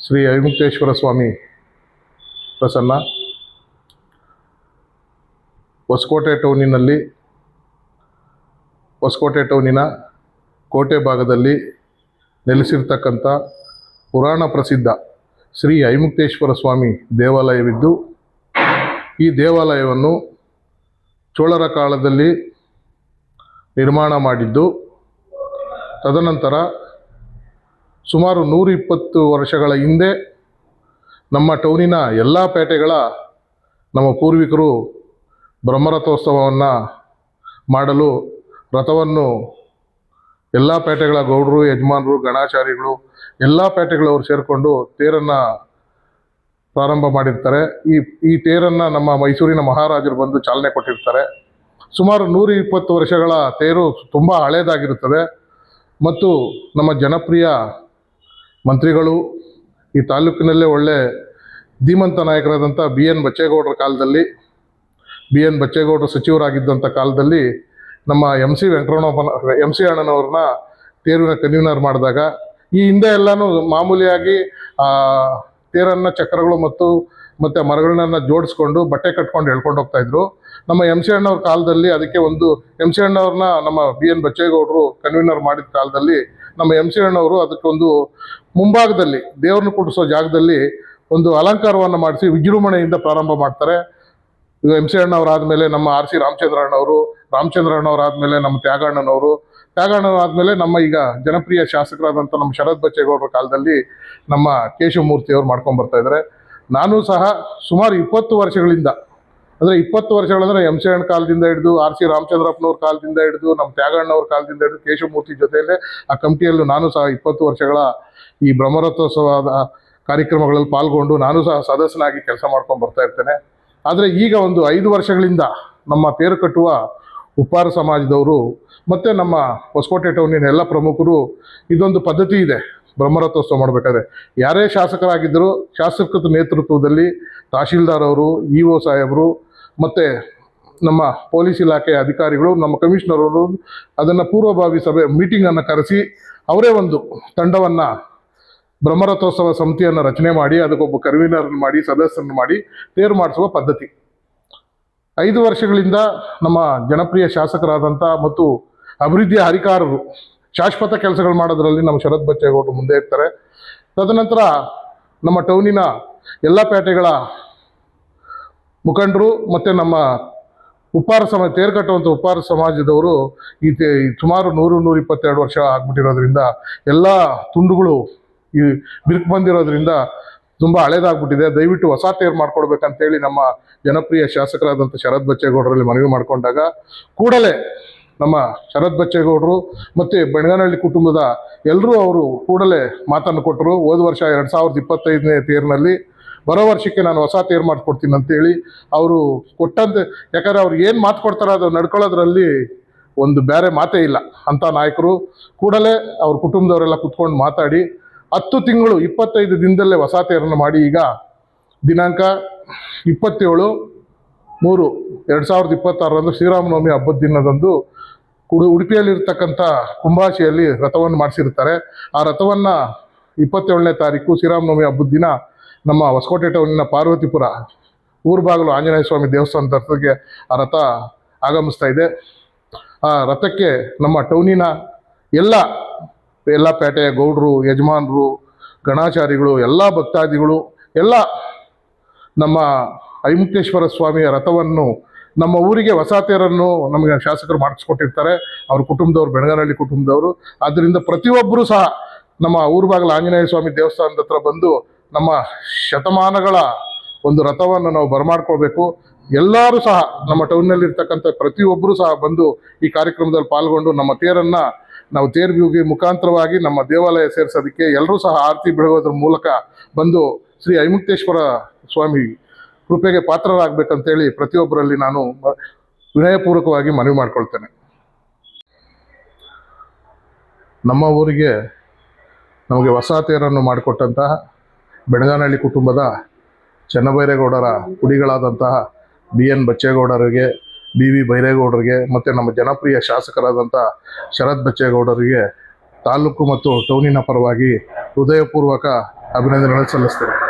ಶ್ರೀ ಐಮುಕ್ತೇಶ್ವರ ಸ್ವಾಮಿ ಪ್ರಸನ್ನ ಹೊಸಕೋಟೆ ಟೌನಿನ ಕೋಟೆ ಭಾಗದಲ್ಲಿ ನೆಲೆಸಿರ್ತಕ್ಕಂಥ ಪುರಾಣ ಪ್ರಸಿದ್ಧ ಶ್ರೀ ಐಮುಕ್ತೇಶ್ವರ ಸ್ವಾಮಿ ದೇವಾಲಯವಿದ್ದು, ಈ ದೇವಾಲಯವನ್ನು ಚೋಳರ ಕಾಲದಲ್ಲಿ ನಿರ್ಮಾಣ ಮಾಡಿದ್ದು, ತದನಂತರ ಸುಮಾರು 120 ವರ್ಷಗಳ ಹಿಂದೆ ನಮ್ಮ ಟೌನಿನ ಎಲ್ಲ ಪೇಟೆಗಳ ನಮ್ಮ ಪೂರ್ವಿಕರು ಬ್ರಹ್ಮರಥೋತ್ಸವವನ್ನು ಮಾಡಲು ರಥವನ್ನು ಎಲ್ಲ ಪೇಟೆಗಳ ಗೌಡರು, ಯಜಮಾನರು, ಗಣಾಚಾರಿಗಳು ಎಲ್ಲ ಪೇಟೆಗಳವರು ಸೇರಿಕೊಂಡು ತೇರನ್ನು ಪ್ರಾರಂಭ ಮಾಡಿರ್ತಾರೆ. ಈ ತೇರನ್ನು ನಮ್ಮ ಮೈಸೂರಿನ ಮಹಾರಾಜರು ಬಂದು ಚಾಲನೆ ಕೊಟ್ಟಿರ್ತಾರೆ. ಸುಮಾರು 120 ವರ್ಷಗಳ ತೇರು ತುಂಬ ಹಳೇದಾಗಿರುತ್ತದೆ ಮತ್ತು ನಮ್ಮ ಜನಪ್ರಿಯ ಮಂತ್ರಿಗಳು, ಈ ತಾಲೂಕಿನಲ್ಲೇ ಒಳ್ಳೆ ಧೀಮಂತ ನಾಯಕರಾದಂಥ BN ಬಚ್ಚೇಗೌಡರ ಕಾಲದಲ್ಲಿ, BN ಬಚ್ಚೇಗೌಡರು ಸಚಿವರಾಗಿದ್ದಂಥ ಕಾಲದಲ್ಲಿ ನಮ್ಮ MC ಅಣ್ಣನವ್ರನ್ನ ತೇರಿನ ಕನ್ವೀನರ್ ಮಾಡಿದಾಗ, ಈ ಹಿಂದೆ ಎಲ್ಲನೂ ಮಾಮೂಲಿಯಾಗಿ ತೇರನ್ನು ಚಕ್ರಗಳು ಮತ್ತು ಮರಗಳನ್ನ ಜೋಡಿಸ್ಕೊಂಡು ಬಟ್ಟೆ ಕಟ್ಕೊಂಡು ಎಳ್ಕೊಂಡು ಹೋಗ್ತಾಯಿದ್ರು. ನಮ್ಮ MC ಅಣ್ಣವ್ರ ಕಾಲದಲ್ಲಿ ಅದಕ್ಕೆ ಒಂದು MC ಅಣ್ಣವ್ರನ್ನ ನಮ್ಮ BN ಬಚ್ಚೇಗೌಡರು ಕನ್ವೀನರ್ ಮಾಡಿದ ಕಾಲದಲ್ಲಿ ನಮ್ಮ MC ಅಣ್ಣವರು ಅದಕ್ಕೊಂದು ಮುಂಭಾಗದಲ್ಲಿ ದೇವ್ರನ್ನ ಕೂಡಿಸೋ ಜಾಗದಲ್ಲಿ ಒಂದು ಅಲಂಕಾರವನ್ನು ಮಾಡಿಸಿ ವಿಜೃಂಭಣೆಯಿಂದ ಪ್ರಾರಂಭ ಮಾಡ್ತಾರೆ. MC ಅಣ್ಣವರಾದಮೇಲೆ ನಮ್ಮ RC ರಾಮಚಂದ್ರಣ್ಣವರಾದಮೇಲೆ ನಮ್ಮ ತ್ಯಾಗಣ್ಣನವರಾದಮೇಲೆ ನಮ್ಮ ಈಗ ಜನಪ್ರಿಯ ಶಾಸಕರಾದಂಥ ನಮ್ಮ ಶರತ್ ಬಚ್ಚೇಗೌಡರ ಕಾಲದಲ್ಲಿ ನಮ್ಮ ಕೇಶವಮೂರ್ತಿಯವರು ಮಾಡ್ಕೊಂಡ್ಬರ್ತಾ ಇದ್ದಾರೆ. ನಾನು ಸಹ ಸುಮಾರು 20 ವರ್ಷಗಳಿಂದ, ಅಂದರೆ 20 ವರ್ಷಗಳಂದರೆ MC ಅಣ್ಣ ಕಾಲದಿಂದ ಹಿಡಿದು, RC ರಾಮಚಂದ್ರಪ್ಪನವ್ರ ಕಾಲದಿಂದ ಹಿಡಿದು, ನಮ್ಮ ತ್ಯಾಗಣ್ಣವ್ರ ಕಾಲದಿಂದ ಹಿಡಿದು ಕೇಶವಮೂರ್ತಿ ಜೊತೆಯಲ್ಲೇ ಆ ಕಮಿಟಿಯಲ್ಲೂ ನಾನು ಸಹ 20 ವರ್ಷಗಳ ಈ ಬ್ರಹ್ಮರಥೋತ್ಸವದ ಕಾರ್ಯಕ್ರಮಗಳಲ್ಲಿ ಪಾಲ್ಗೊಂಡು ನಾನು ಸಹ ಸದಸ್ಯನಾಗಿ ಕೆಲಸ ಮಾಡ್ಕೊಂಡು ಬರ್ತಾ ಇರ್ತೇನೆ. ಆದರೆ ಈಗ ಒಂದು 5 ವರ್ಷಗಳಿಂದ ನಮ್ಮ ತೇರು ಕಟ್ಟುವ ಉಪ್ಪಾರ ಸಮಾಜದವರು ಮತ್ತು ನಮ್ಮ ಹೊಸಕೋಟೆ ಟೌನಿನ ಎಲ್ಲ ಪ್ರಮುಖರು ಇದೊಂದು ಪದ್ಧತಿ ಇದೆ. ಬ್ರಹ್ಮರಥೋತ್ಸವ ಮಾಡಬೇಕಾದ್ರೆ ಯಾರೇ ಶಾಸಕರಾಗಿದ್ದರೂ ಶಾಸಕರ ನೇತೃತ್ವದಲ್ಲಿ ತಹಶೀಲ್ದಾರ್ ಅವರು, EO ಸಾಹೇಬರು ಮತ್ತು ನಮ್ಮ ಪೊಲೀಸ್ ಇಲಾಖೆಯ ಅಧಿಕಾರಿಗಳು, ನಮ್ಮ ಕಮಿಷನರ್ ಅವರು ಅದನ್ನು ಪೂರ್ವಭಾವಿ ಸಭೆ ಮೀಟಿಂಗನ್ನು ಕರೆಸಿ ಅವರೇ ಒಂದು ತಂಡವನ್ನು ಬ್ರಹ್ಮರಥೋತ್ಸವ ಸಮಿತಿಯನ್ನು ರಚನೆ ಮಾಡಿ ಅದಕ್ಕೊಬ್ಬ ಕನ್ವೀನರ್ನ ಮಾಡಿ ಸದಸ್ಯರನ್ನು ಮಾಡಿ ತೇರು ಮಾಡಿಸುವ ಪದ್ಧತಿ 5 ವರ್ಷಗಳಿಂದ ನಮ್ಮ ಜನಪ್ರಿಯ ಶಾಸಕರಾದಂಥ ಮತ್ತು ಅಭಿವೃದ್ಧಿಯ ಹರಿಕಾರರು ಶಾಶ್ವತ ಕೆಲಸಗಳು ಮಾಡೋದರಲ್ಲಿ ನಮ್ಮ ಶರತ್ ಬಚ್ಚೇಗೌಡರು ಮುಂದೆ ಇರ್ತಾರೆ. ತದನಂತರ ನಮ್ಮ ಟೌನಿನ ಎಲ್ಲ ಪೇಟೆಗಳ ಮುಖಂಡರು ಮತ್ತು ನಮ್ಮ ತೇರು ಕಟ್ಟುವಂಥ ಉಪ್ಪಾರ ಸಮಾಜದವರು ಸುಮಾರು 122 ವರ್ಷ ಆಗ್ಬಿಟ್ಟಿರೋದ್ರಿಂದ ಎಲ್ಲ ತುಂಡುಗಳು ಈ ಬಿರುಕು ಬಂದಿರೋದ್ರಿಂದ ತುಂಬ ಹಳೇದಾಗ್ಬಿಟ್ಟಿದೆ. ದಯವಿಟ್ಟು ಹೊಸ ತೇರು ಮಾಡ್ಕೊಡ್ಬೇಕಂತೇಳಿ ನಮ್ಮ ಜನಪ್ರಿಯ ಶಾಸಕರಾದಂಥ ಶರತ್ ಬಚ್ಚೇಗೌಡರಲ್ಲಿ ಮನವಿ ಮಾಡಿಕೊಂಡಾಗ ಕೂಡಲೇ ನಮ್ಮ ಶರತ್ ಬಚ್ಚೇಗೌಡರು ಮತ್ತು ಬೆಣಗನಹಳ್ಳಿ ಕುಟುಂಬದ ಎಲ್ಲರೂ ಅವರು ಕೂಡಲೇ ಮಾತನ್ನು ಕೊಟ್ಟರು. ಹೋದ ವರ್ಷ 2025ನೇ ತೇರಿನಲ್ಲಿ ಬರೋ ವರ್ಷಕ್ಕೆ ನಾನು ಹೊಸ ತೇರು ಮಾಡಿಕೊಡ್ತೀನಿ ಅಂತೇಳಿ ಅವರು ಕೊಟ್ಟಂತೆ, ಯಾಕಂದರೆ ಅವ್ರು ಏನು ಮಾತು ಕೊಡ್ತಾರೋ ಅದು ನಡ್ಕೊಳ್ಳೋದ್ರಲ್ಲಿ ಒಂದು ಬೇರೆ ಮಾತೇ ಇಲ್ಲ ಅಂಥ ನಾಯಕರು. ಕೂಡಲೇ ಅವ್ರ ಕುಟುಂಬದವರೆಲ್ಲ ಕುತ್ಕೊಂಡು ಮಾತಾಡಿ 10 ತಿಂಗಳು 25 ದಿನದಲ್ಲೇ ಹೊಸ ತೇರನ್ನು ಮಾಡಿ ಈಗ ದಿನಾಂಕ 27/3/2026 ಶ್ರೀರಾಮನವಮಿ ಹಬ್ಬದ ದಿನದಂದು ಉಡುಪಿಯಲ್ಲಿರ್ತಕ್ಕಂಥ ಕುಂಬಾಶಿಯಲ್ಲಿ ರಥವನ್ನು ಮಾಡಿಸಿರ್ತಾರೆ. ಆ ರಥವನ್ನು 27ನೇ ತಾರೀಕು ಶ್ರೀರಾಮನವಮಿ ಹಬ್ಬದ ದಿನ ನಮ್ಮ ಹೊಸಕೋಟೆ ಟೌನಿನ ಪಾರ್ವತಿಪುರ ಊರುಬಾಗಿಲು ಆಂಜನೇಯ ಸ್ವಾಮಿ ದೇವಸ್ಥಾನದ ಹತ್ತಿರಕ್ಕೆ ಆ ರಥ ಆಗಮಿಸ್ತಾ ಇದೆ. ಆ ರಥಕ್ಕೆ ನಮ್ಮ ಟೌನಿನ ಎಲ್ಲ ಪೇಟೆಯ ಗೌಡರು, ಯಜಮಾನರು, ಗಣಾಚಾರಿಗಳು, ಎಲ್ಲ ಭಕ್ತಾದಿಗಳು ಎಲ್ಲ ನಮ್ಮ ಐಮುಕ್ತೇಶ್ವರ ಸ್ವಾಮಿಯ ರಥವನ್ನು ನಮ್ಮ ಊರಿಗೆ ಹೊಸ ತೇರನ್ನು ನಮಗೆ ಶಾಸಕರು ಮಾಡಿಸ್ಕೊಟ್ಟಿರ್ತಾರೆ. ಅವ್ರ ಕುಟುಂಬದವರು, ಬೆಣಗನಹಳ್ಳಿ ಕುಟುಂಬದವರು. ಆದ್ದರಿಂದ ಪ್ರತಿಯೊಬ್ಬರೂ ಸಹ ನಮ್ಮ ಊರುಬಾಗಿಲು ಆಂಜನೇಯ ಸ್ವಾಮಿ ದೇವಸ್ಥಾನದ ಹತ್ರ ಬಂದು ನಮ್ಮ ಶತಮಾನಗಳ ಒಂದು ರಥವನ್ನು ನಾವು ಬರಮಾಡ್ಕೊಳ್ಬೇಕು. ಎಲ್ಲರೂ ಸಹ ನಮ್ಮ ಟೌನ್ನಲ್ಲಿರ್ತಕ್ಕಂಥ ಪ್ರತಿಯೊಬ್ಬರೂ ಸಹ ಬಂದು ಈ ಕಾರ್ಯಕ್ರಮದಲ್ಲಿ ಪಾಲ್ಗೊಂಡು ನಮ್ಮ ತೇರನ್ನು ನಾವು ತೇರು ಮುಖಾಂತರವಾಗಿ ನಮ್ಮ ದೇವಾಲಯ ಸೇರಿಸೋದಕ್ಕೆ ಎಲ್ಲರೂ ಸಹ ಆರತಿ ಬೆಳಗೋದ್ರ ಮೂಲಕ ಬಂದು ಶ್ರೀ ಐಮುಕ್ತೇಶ್ವರ ಸ್ವಾಮಿ ಕೃಪೆಗೆ ಪಾತ್ರರಾಗಬೇಕಂತೇಳಿ ಪ್ರತಿಯೊಬ್ಬರಲ್ಲಿ ನಾನು ವಿನಯಪೂರ್ವಕವಾಗಿ ಮನವಿ ಮಾಡ್ಕೊಳ್ತೇನೆ. ನಮ್ಮ ಊರಿಗೆ ನಮಗೆ ಹೊಸ ತೇರನ್ನು ಮಾಡಿಕೊಟ್ಟಂತಹ ಬೆಣಗನಹಳ್ಳಿ ಕುಟುಂಬದ ಚೆನ್ನಬೈರೇಗೌಡರ ಕುಡಿಗಳಾದಂತಹ BN ಬಚ್ಚೇಗೌಡರಿಗೆ, BV ಬೈರೇಗೌಡರಿಗೆ ಮತ್ತು ನಮ್ಮ ಜನಪ್ರಿಯ ಶಾಸಕರಾದಂಥ ಶರತ್ ಬಚ್ಚೇಗೌಡರಿಗೆ ತಾಲೂಕು ಮತ್ತು ಟೌನಿನ ಪರವಾಗಿ ಹೃದಯಪೂರ್ವಕ ಅಭಿನಂದನೆಗಳನ್ನು ಸಲ್ಲಿಸ್ತೇನೆ.